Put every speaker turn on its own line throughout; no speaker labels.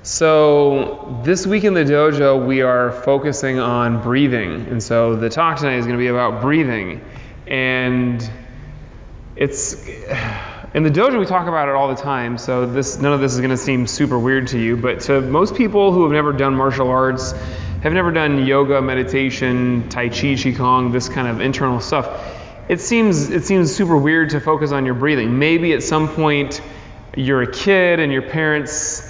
So this week in the dojo, we are focusing on breathing. And so the talk tonight is going to be about breathing. And it's in the dojo, we talk about it all the time. So none of this is going to seem super weird to you. But to most people who have never done martial arts, have never done yoga, meditation, tai chi, qigong, this kind of internal stuff, it seems super weird to focus on your breathing. Maybe at some point you're a kid and your parents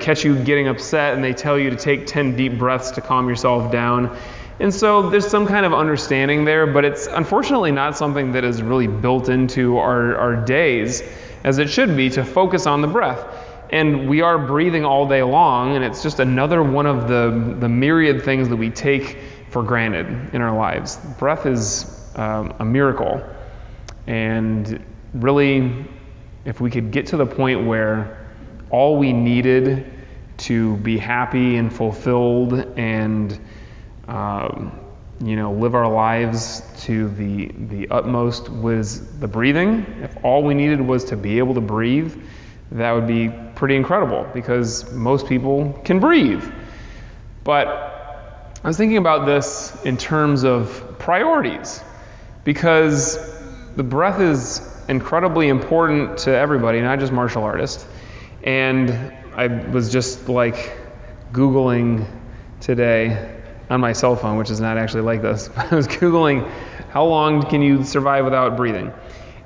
catch you getting upset and they tell you to take 10 deep breaths to calm yourself down. And so there's some kind of understanding there, but it's unfortunately not something that is really built into our days as it should be, to focus on the breath. And we are breathing all day long, and it's just another one of the myriad things that we take for granted in our lives. Breath is a miracle. And really, if we could get to the point where all we needed to be happy and fulfilled and live our lives to the utmost was the breathing. If all we needed was to be able to breathe, that would be pretty incredible, because most people can breathe. But I was thinking about this in terms of priorities, because the breath is incredibly important to everybody, not just martial artists. And I was just Googling today on my cell phone, which is not actually like this. I was Googling, how long can you survive without breathing?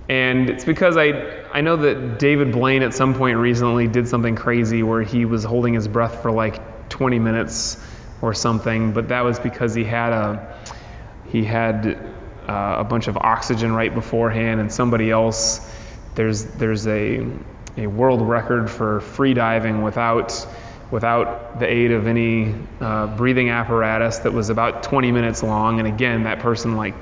And it's because I know that David Blaine at some point recently did something crazy where he was holding his breath for 20 minutes or something, but that was because he had a bunch of oxygen right beforehand, and somebody else, there's a world record for free diving without the aid of any breathing apparatus that was about 20 minutes long. And again, that person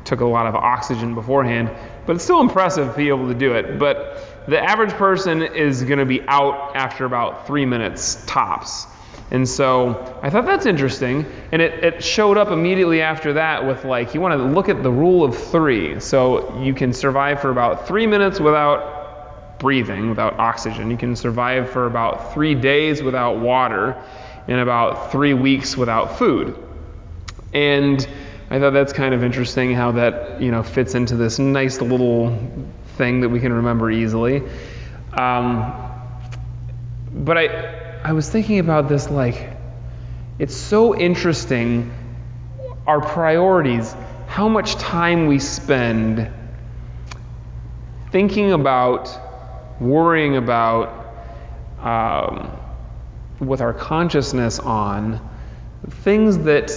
took a lot of oxygen beforehand, but it's still impressive to be able to do it. But the average person is going to be out after about 3 minutes tops. And so I thought that's interesting, and it showed up immediately after that with you want to look at the rule of 3. So you can survive for about 3 minutes without breathing, without oxygen. You can survive for about 3 days without water, and about 3 weeks without food. And I thought that's kind of interesting how that fits into this nice little thing that we can remember easily. But I was thinking about this, it's so interesting, our priorities, how much time we spend thinking about, worrying about, with our consciousness on things that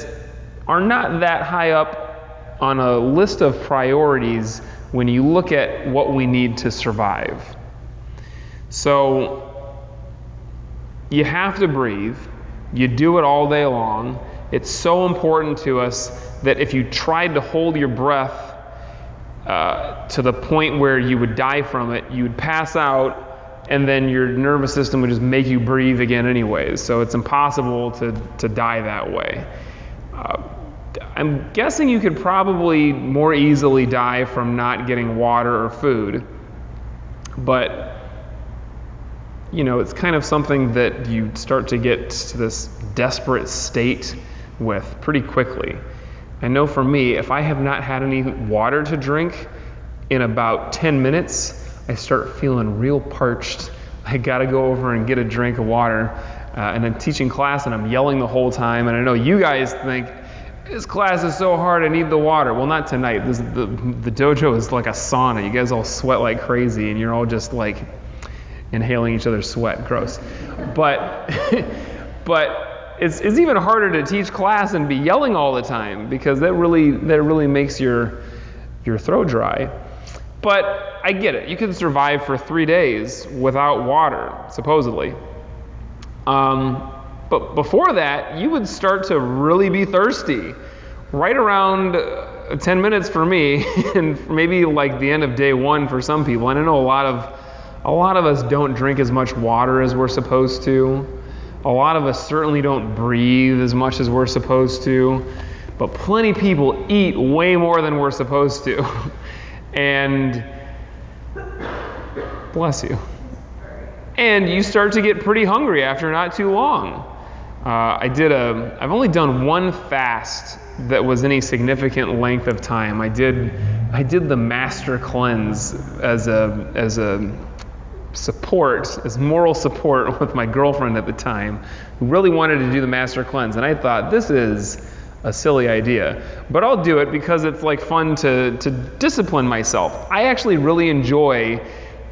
are not that high up on a list of priorities when you look at what we need to survive. So you have to breathe. You do it all day long. It's so important to us that if you tried to hold your breath to the point where you would die from it, you would pass out, and then your nervous system would just make you breathe again anyways. So it's impossible to die that way. I'm guessing you could probably more easily die from not getting water or food, but it's kind of something that you start to get to this desperate state with pretty quickly. I know for me, if I have not had any water to drink in about 10 minutes, I start feeling real parched. I gotta go over and get a drink of water. And I'm teaching class and I'm yelling the whole time. And I know you guys think, this class is so hard, I need the water. Well, not tonight. The dojo is like a sauna. You guys all sweat like crazy and you're all just inhaling each other's sweat. Gross. But it's even harder to teach class and be yelling all the time, because that really makes your throat dry. But I get it. You can survive for 3 days without water, supposedly. But before that, you would start to really be thirsty. Right around 10 minutes for me, and maybe the end of day 1 for some people. And I know a lot of us don't drink as much water as we're supposed to. A lot of us certainly don't breathe as much as we're supposed to. But plenty of people eat way more than we're supposed to. And bless you. And you start to get pretty hungry after not too long. I've only done one fast that was any significant length of time. I did the Master Cleanse as a support, as moral support with my girlfriend at the time, who really wanted to do the Master Cleanse. And I thought, this is a silly idea, but I'll do it because it's like fun to discipline myself. I actually really enjoy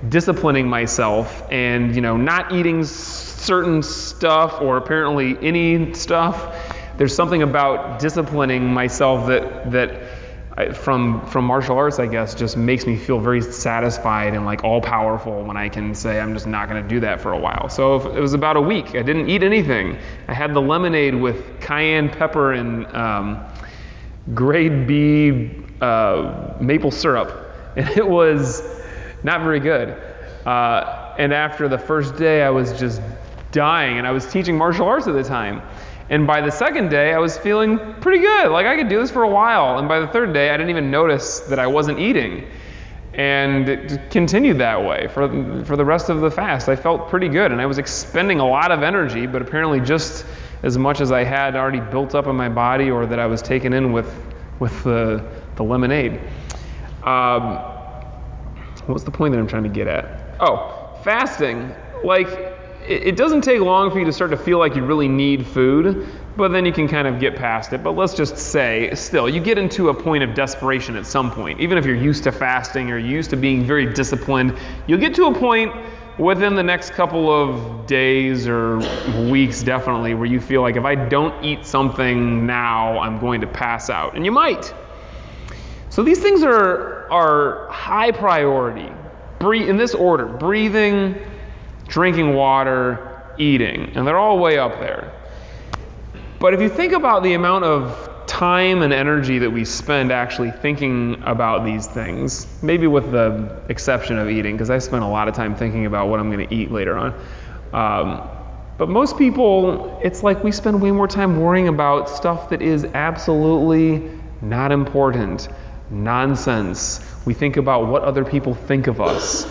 disciplining myself and, not eating certain stuff or apparently any stuff. There's something about disciplining myself that from martial arts, I guess, just makes me feel very satisfied and like all powerful when I can say I'm just not going to do that for a while. So if it was about a week. I didn't eat anything. I had the lemonade with cayenne pepper and grade B maple syrup, and it was not very good. And after the first day, I was just dying, and I was teaching martial arts at the time. And by the second day, I was feeling pretty good. Like I could do this for a while. And by the third day, I didn't even notice that I wasn't eating. And it continued that way for the rest of the fast. I felt pretty good, and I was expending a lot of energy, but apparently just as much as I had already built up in my body or that I was taken in with the lemonade. What's the point that I'm trying to get at? Oh, fasting. Like, it doesn't take long for you to start to feel like you really need food, but then you can kind of get past it. But let's just say, still, you get into a point of desperation at some point. Even if you're used to fasting or used to being very disciplined, you'll get to a point within the next couple of days or weeks, definitely, where you feel like if I don't eat something now, I'm going to pass out. And you might. So these things are high priority. In this order: breathing, drinking water, eating. And they're all way up there. But if you think about the amount of time and energy that we spend actually thinking about these things, maybe with the exception of eating, because I spend a lot of time thinking about what I'm going to eat later on. But most people, it's like we spend way more time worrying about stuff that is absolutely not important. Nonsense. We think about what other people think of us.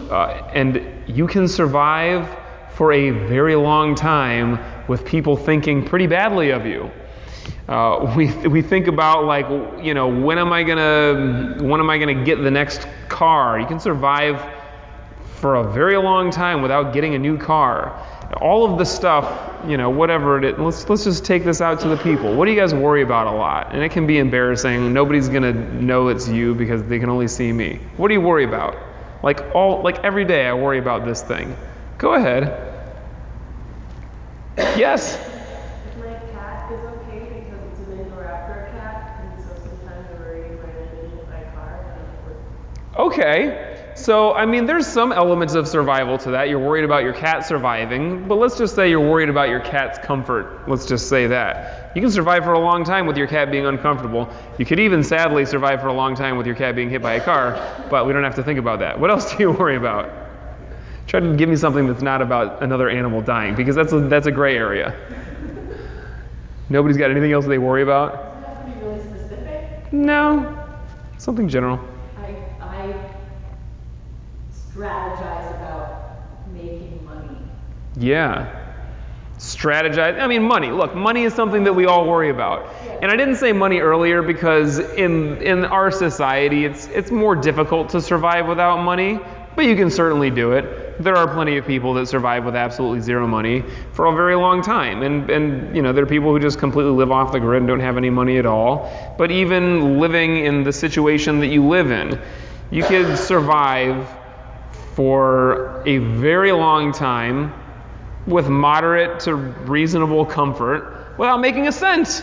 And you can survive for a very long time with people thinking pretty badly of you. We think about, like, when am I gonna get the next car? You can survive for a very long time without getting a new car. All of the stuff, whatever it is, let's just take this out to the people. What do you guys worry about a lot? And it can be embarrassing. Nobody's gonna know it's you because they can only see me. What do you worry about? Like every day I worry about this thing. Go ahead. Yes?
My cat is okay because it's an indoor outdoor cat, and so sometimes I worry if I end in my car.
Okay. So, there's some elements of survival to that. You're worried about your cat surviving, but let's just say you're worried about your cat's comfort. Let's just say that. You can survive for a long time with your cat being uncomfortable. You could even sadly survive for a long time with your cat being hit by a car, but we don't have to think about that. What else do you worry about? Try to give me something that's not about another animal dying, because that's a gray area. Nobody's got anything else they worry about?
Does it have to be really specific?
No. Something general.
I strategize about making money.
Yeah. Strategize. Money. Look, money is something that we all worry about. And I didn't say money earlier because in our society, it's more difficult to survive without money, but you can certainly do it. There are plenty of people that survive with absolutely zero money for a very long time. And there are people who just completely live off the grid and don't have any money at all. But even living in the situation that you live in, you could survive for a very long time with moderate to reasonable comfort without making a cent.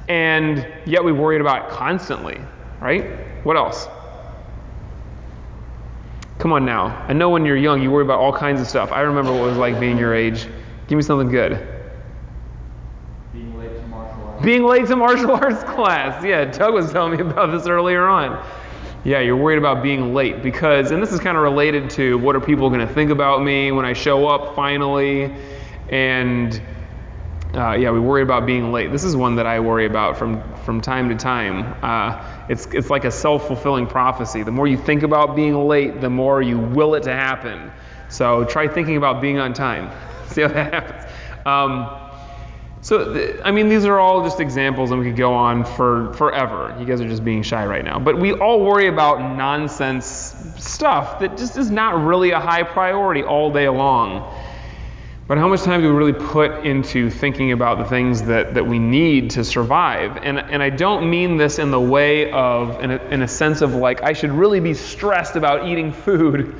And yet we worried about it constantly, right? What else? Come on now. I know when you're young, you worry about all kinds of stuff. I remember what it was like being your age. Give me something good.
Being late to martial arts.
Being late to martial arts class. Yeah, Doug was telling me about this earlier on. Yeah, you're worried about being late because, and this is kind of related to what are people going to think about me when I show up finally, and we worry about being late. This is one that I worry about from time to time. It's like a self-fulfilling prophecy. The more you think about being late, the more you will it to happen. So try thinking about being on time. See how that happens. These are all just examples, and we could go on for forever. You guys are just being shy right now. But we all worry about nonsense stuff that just is not really a high priority all day long. But how much time do we really put into thinking about the things that we need to survive? And I don't mean this in the way of, in a sense of like, I should really be stressed about eating food.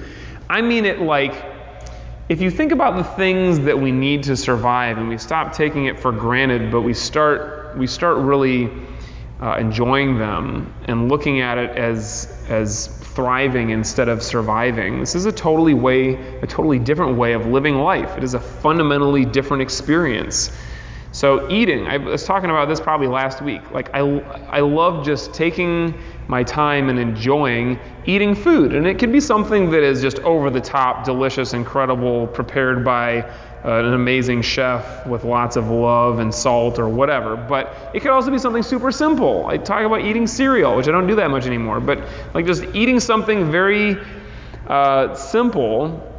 I mean it like, if you think about the things that we need to survive and we stop taking it for granted, but we start really enjoying them and looking at it as thriving instead of surviving. This is a totally different way of living life. It is a fundamentally different experience. So eating, I was talking about this probably last week. Like I love just taking my time and enjoying eating food. And it can be something that is just over the top, delicious, incredible, prepared by an amazing chef with lots of love and salt or whatever. But it could also be something super simple. I talk about eating cereal, which I don't do that much anymore. But like just eating something very simple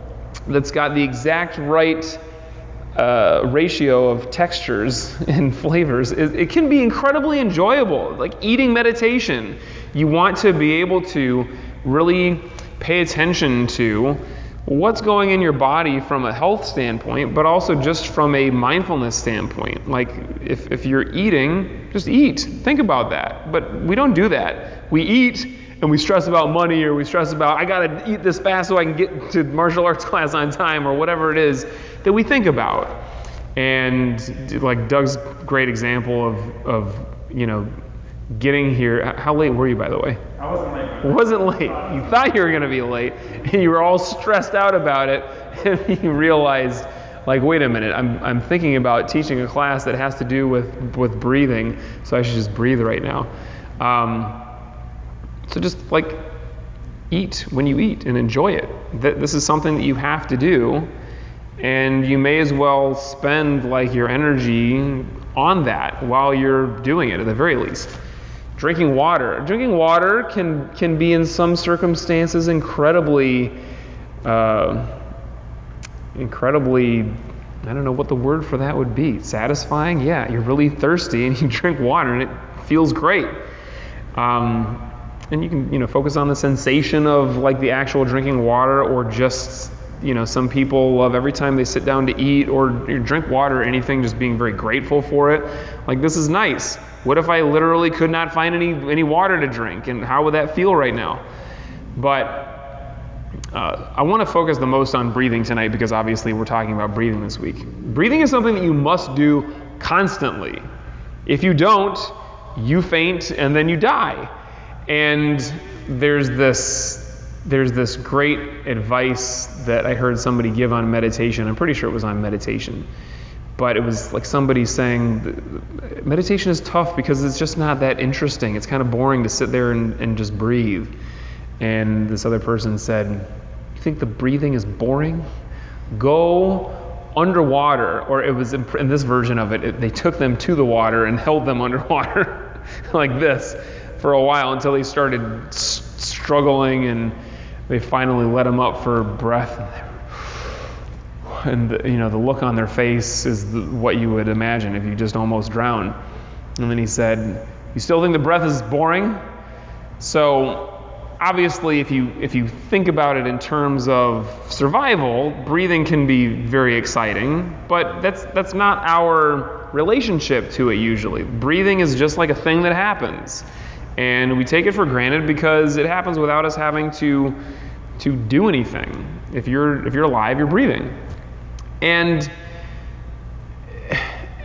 that's got the exact right ratio of textures and flavors, it can be incredibly enjoyable. Like eating meditation, you want to be able to really pay attention to what's going in your body from a health standpoint, but also just from a mindfulness standpoint. Like if you're eating, just eat. Think about that. But we don't do that. We eat and we stress about money, or we stress about, I gotta eat this fast so I can get to martial arts class on time, or whatever it is that we think about. And like Doug's great example of getting here. How late were you, by the way?
I wasn't late.
Wasn't late. You thought you were going to be late, and you were all stressed out about it, and you realized, like, wait a minute, I'm thinking about teaching a class that has to do with breathing, so I should just breathe right now. So just like eat when you eat and enjoy it. This is something that you have to do, and you may as well spend like your energy on that while you're doing it, at the very least. Drinking water can be in some circumstances incredibly, I don't know what the word for that would be. Satisfying? Yeah, you're really thirsty and you drink water and it feels great. And you can, focus on the sensation of like the actual drinking water, or just, some people love every time they sit down to eat or drink water or anything, just being very grateful for it. Like, this is nice. What if I literally could not find any water to drink, and how would that feel right now? But I want to focus the most on breathing tonight, because obviously we're talking about breathing this week. Breathing is something that you must do constantly. If you don't, you faint and then you die. And there's this great advice that I heard somebody give on meditation. I'm pretty sure it was on meditation. But it was like somebody saying, meditation is tough because it's just not that interesting. It's kind of boring to sit there and just breathe. And this other person said, you think the breathing is boring? Go underwater. Or it was in this version of it, they took them to the water and held them underwater like this for a while until they started struggling, and they finally let them up for breath. And the look on their face is what you would imagine if you just almost drown. And then he said, you still think the breath is boring? So obviously if you think about it in terms of survival, breathing can be very exciting, but that's not our relationship to it usually. Breathing is just like a thing that happens. And we take it for granted because it happens without us having to do anything. If you're alive, you're breathing. And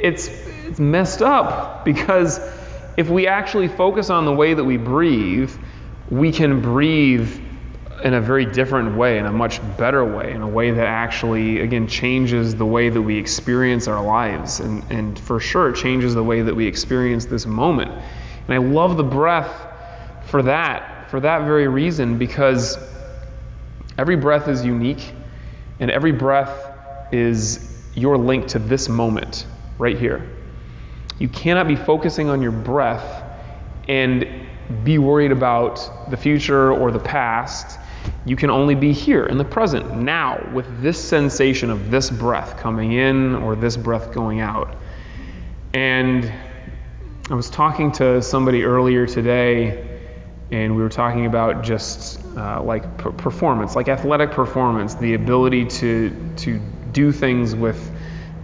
it's messed up, because if we actually focus on the way that we breathe, we can breathe in a very different way, in a much better way, in a way that actually, again, changes the way that we experience our lives. And for sure, it changes the way that we experience this moment. And I love the breath for that very reason, because every breath is unique, and every breath is your link to this moment right here. You cannot be focusing on your breath and be worried about the future or the past. You can only be here in the present, now, with this sensation of this breath coming in or this breath going out. And I was talking to somebody earlier today, and we were talking about just performance, like athletic performance, the ability to do things with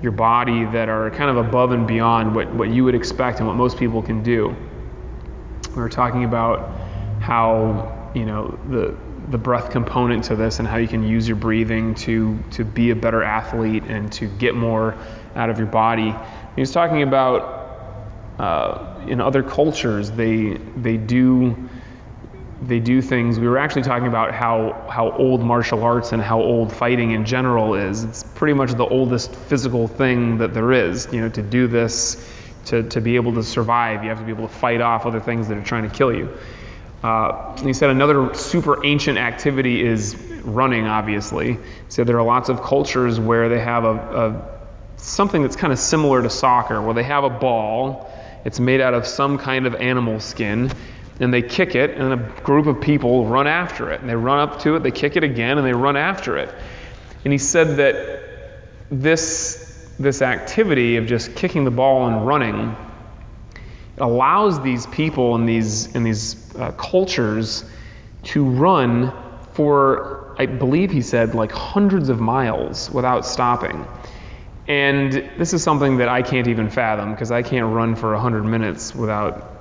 your body that are kind of above and beyond what you would expect and what most people can do. We were talking about how, the breath component to this and how you can use your breathing to be a better athlete and to get more out of your body. He was talking about in other cultures they do things. We were actually talking about how old martial arts and how old fighting in general is. It's pretty much the oldest physical thing that there is. To do this, to be able to survive, you have to be able to fight off other things that are trying to kill you. He said another super ancient activity is running, obviously. He said there are lots of cultures where they have something that's kind of similar to soccer, where they have a ball. It's made out of some kind of animal skin, and they kick it, and a group of people run after it. And they run up to it, they kick it again, and they run after it. And he said that this activity of just kicking the ball and running allows these people in these cultures to run for, I believe he said, like hundreds of miles without stopping. And this is something that I can't even fathom, because I can't run for 100 minutes without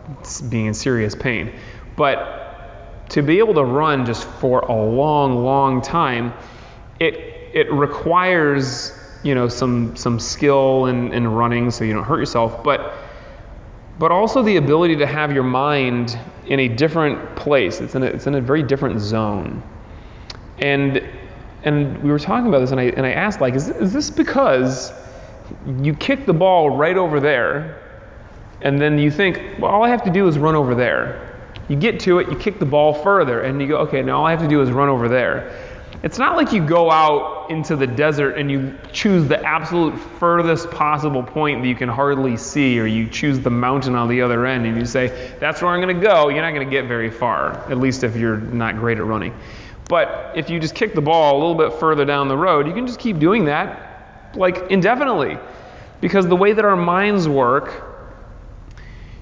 being in serious pain. But to be able to run just for a long, long time, it requires some skill in running so you don't hurt yourself, but also the ability to have your mind in a different place. It's in a very different zone. And we were talking about this, and I asked, is this because you kick the ball right over there, and then you think, well, all I have to do is run over there. You get to it, you kick the ball further, and you go, okay, now all I have to do is run over there. It's not like you go out into the desert and you choose the absolute furthest possible point that you can hardly see, or you choose the mountain on the other end and you say, that's where I'm going to go. You're not going to get very far, at least if you're not great at running. But if you just kick the ball a little bit further down the road, you can just keep doing that indefinitely. Because the way that our minds work,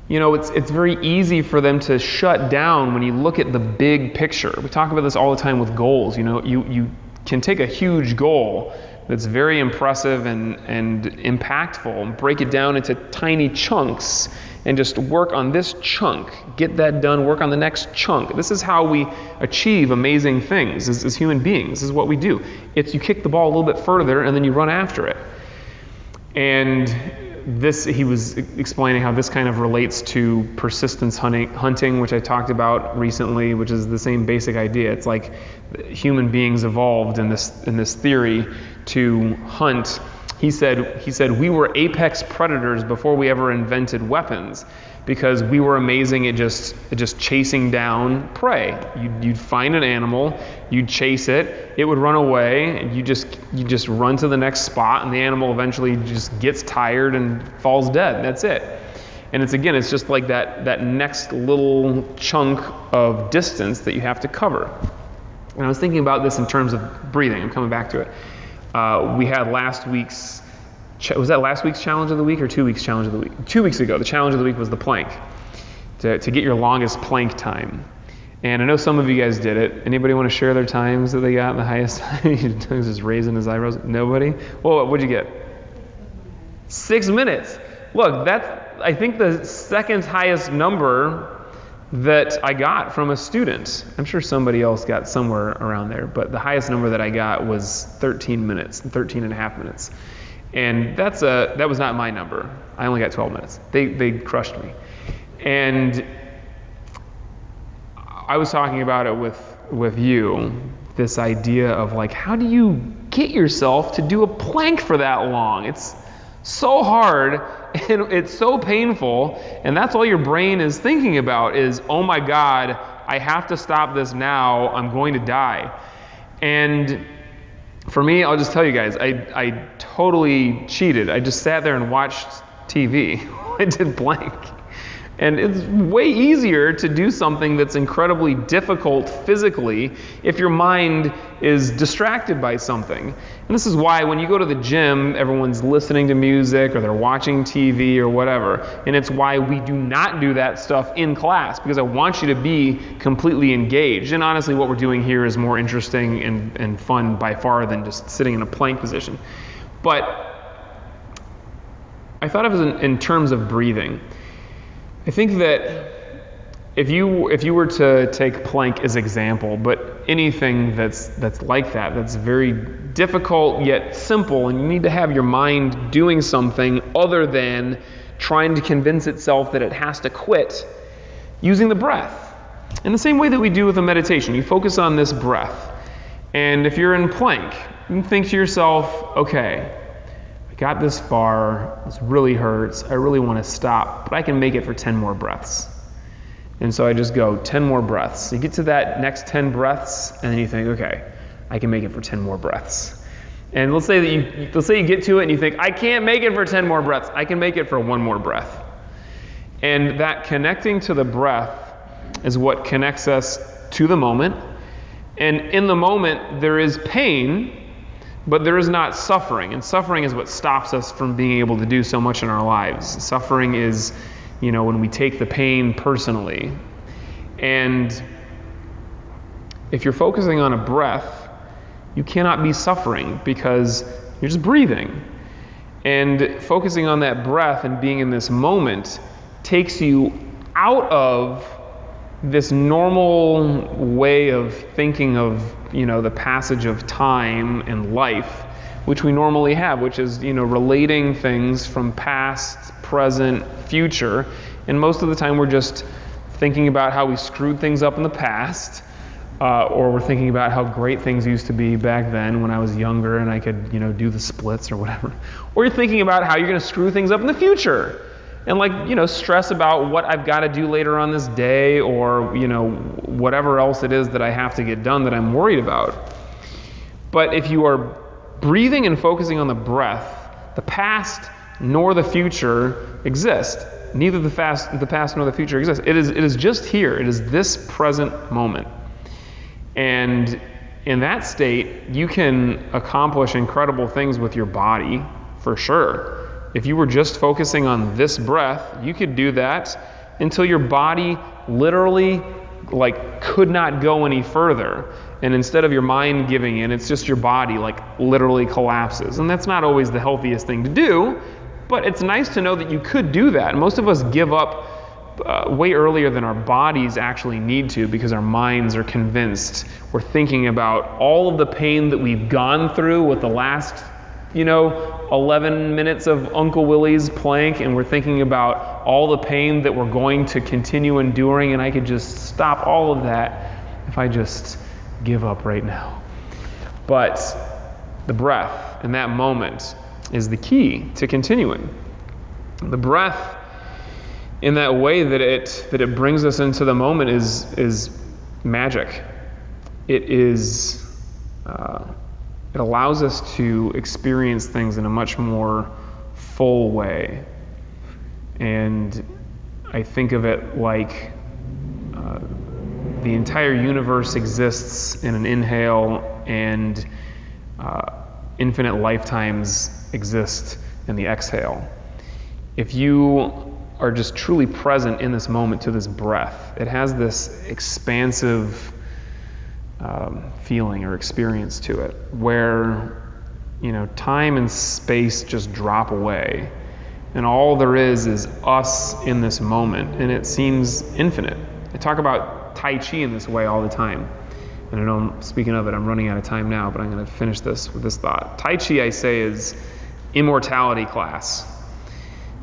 it's very easy for them to shut down when you look at the big picture. We talk about this all the time with goals. You can take a huge goal that's very impressive and impactful and break it down into tiny chunks and just work on this chunk, get that done, work on the next chunk. This is how we achieve amazing things as human beings. This is what we do. It's you kick the ball a little bit further and then you run after it. And he was explaining how this kind of relates to persistence hunting, which I talked about recently, which is the same basic idea. It's like human beings evolved in this theory to hunt. He said we were apex predators before we ever invented weapons, because we were amazing at just chasing down prey. You'd find an animal, you'd chase it, it would run away, and you just run to the next spot, and the animal eventually just gets tired and falls dead. That's it. And it's just like that next little chunk of distance that you have to cover. And I was thinking about this in terms of breathing. I'm coming back to it. We had last week's, was that last week's challenge of the week or 2 weeks challenge of the week? 2 weeks ago, the challenge of the week was the plank, to get your longest plank time. And I know some of you guys did it. Anybody want to share their times that they got in the highest time? He's just raising his eyebrows. Nobody? Well, what'd you get? 6 minutes. Look, that's, I think, the second highest number that I got from a student. I'm sure somebody else got somewhere around there, but the highest number that I got was 13 minutes, 13 and a half minutes. And that was not my number. I only got 12 minutes. They crushed me. And I was talking about it with you, this idea of how do you get yourself to do a plank for that long? It's so hard and it's so painful, and that's all your brain is thinking about is, oh my God, I have to stop this now, I'm going to die. And for me, I'll just tell you guys, I totally cheated. I just sat there and watched TV. I did plank. And it's way easier to do something that's incredibly difficult physically if your mind is distracted by something. And this is why when you go to the gym, everyone's listening to music or they're watching TV or whatever. And it's why we do not do that stuff in class, because I want you to be completely engaged. And honestly, what we're doing here is more interesting and fun by far than just sitting in a plank position. But I thought of it in terms of breathing. I think that if you were to take plank as example, but anything that's like that, that's very difficult yet simple, and you need to have your mind doing something other than trying to convince itself that it has to quit, using the breath. In the same way that we do with a meditation, you focus on this breath. And if you're in plank, you can think to yourself, okay, I got this far, this really hurts, I really want to stop, but I can make it for 10 more breaths. And so I just go 10 more breaths. You get to that next 10 breaths, and then you think, okay, I can make it for 10 more breaths. And let's say you get to it and you think, I can't make it for 10 more breaths. I can make it for 1 more breath. And that connecting to the breath is what connects us to the moment. And in the moment, there is pain, but there is not suffering. And suffering is what stops us from being able to do so much in our lives. Suffering is, when we take the pain personally. And if you're focusing on a breath, you cannot be suffering because you're just breathing. And focusing on that breath and being in this moment takes you out of this normal way of thinking of, the passage of time and life, which we normally have, which is, relating things from past, present, future. And most of the time we're just thinking about how we screwed things up in the past, or we're thinking about how great things used to be back then when I was younger and I could, do the splits or whatever. Or you're thinking about how you're going to screw things up in the future. And stress about what I've got to do later on this day, or, whatever else it is that I have to get done that I'm worried about. But if you are breathing and focusing on the breath, the past nor the future exist. Neither the past nor the future exist. It is just here. It is this present moment. And in that state, you can accomplish incredible things with your body, for sure. If you were just focusing on this breath, you could do that until your body literally could not go any further. And instead of your mind giving in, it's just your body literally collapses. And that's not always the healthiest thing to do, but it's nice to know that you could do that. And most of us give up way earlier than our bodies actually need to, because our minds are convinced. We're thinking about all of the pain that we've gone through with the last 11 minutes of Uncle Willie's plank, and we're thinking about all the pain that we're going to continue enduring, and I could just stop all of that if I just give up right now. But the breath in that moment is the key to continuing. The breath in that way that it brings us into the moment is magic. It allows us to experience things in a much more full way. And I think of it like the entire universe exists in an inhale, and infinite lifetimes exist in the exhale. If you are just truly present in this moment to this breath, it has this expansive feeling or experience to it, where time and space just drop away, and all there is us in this moment, and it seems infinite. I talk about Tai Chi in this way all the time, and I know, speaking of it, I'm running out of time now, but I'm going to finish this with this thought. Tai Chi, I say, is immortality class,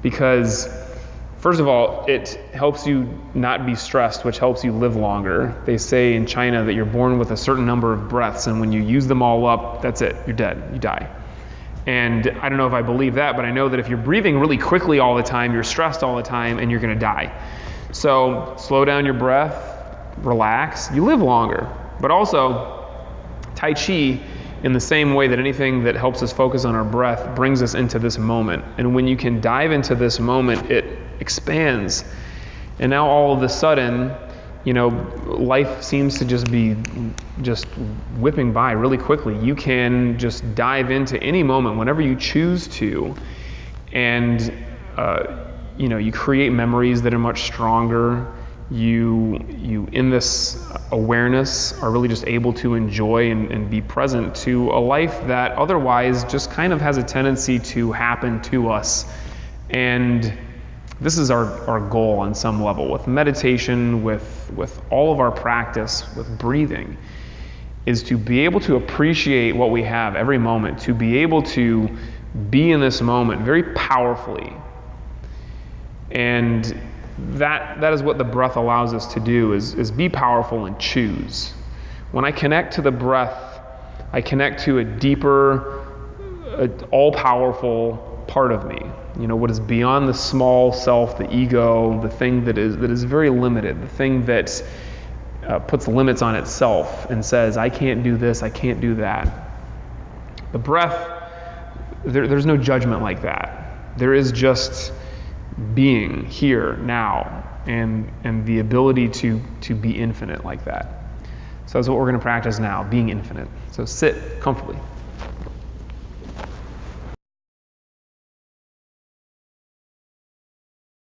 because first of all, it helps you not be stressed, which helps you live longer. They say in China that you're born with a certain number of breaths, and when you use them all up, that's it. You're dead. You die. And I don't know if I believe that, but I know that if you're breathing really quickly all the time, you're stressed all the time, and you're going to die. So slow down your breath, relax, you live longer. But also, Tai Chi, in the same way that anything that helps us focus on our breath brings us into this moment. And when you can dive into this moment, it expands. And now all of a sudden, life seems to just be just whipping by really quickly. You can just dive into any moment whenever you choose to, and you create memories that are much stronger. You in this awareness are really just able to enjoy and be present to a life that otherwise just kind of has a tendency to happen to us. And this is our goal on some level with meditation, with all of our practice, with breathing, is to be able to appreciate what we have every moment, to be able to be in this moment very powerfully. And that is what the breath allows us to do, is be powerful and choose. When I connect to the breath, I connect to a deeper, all-powerful part of me. What is beyond the small self, the ego, the thing that is very limited, the thing that puts limits on itself and says, I can't do this, I can't do that. The breath, there's no judgment like that. There is just being here now, and the ability to be infinite like that. So that's what we're going to practice now, being infinite. So sit comfortably.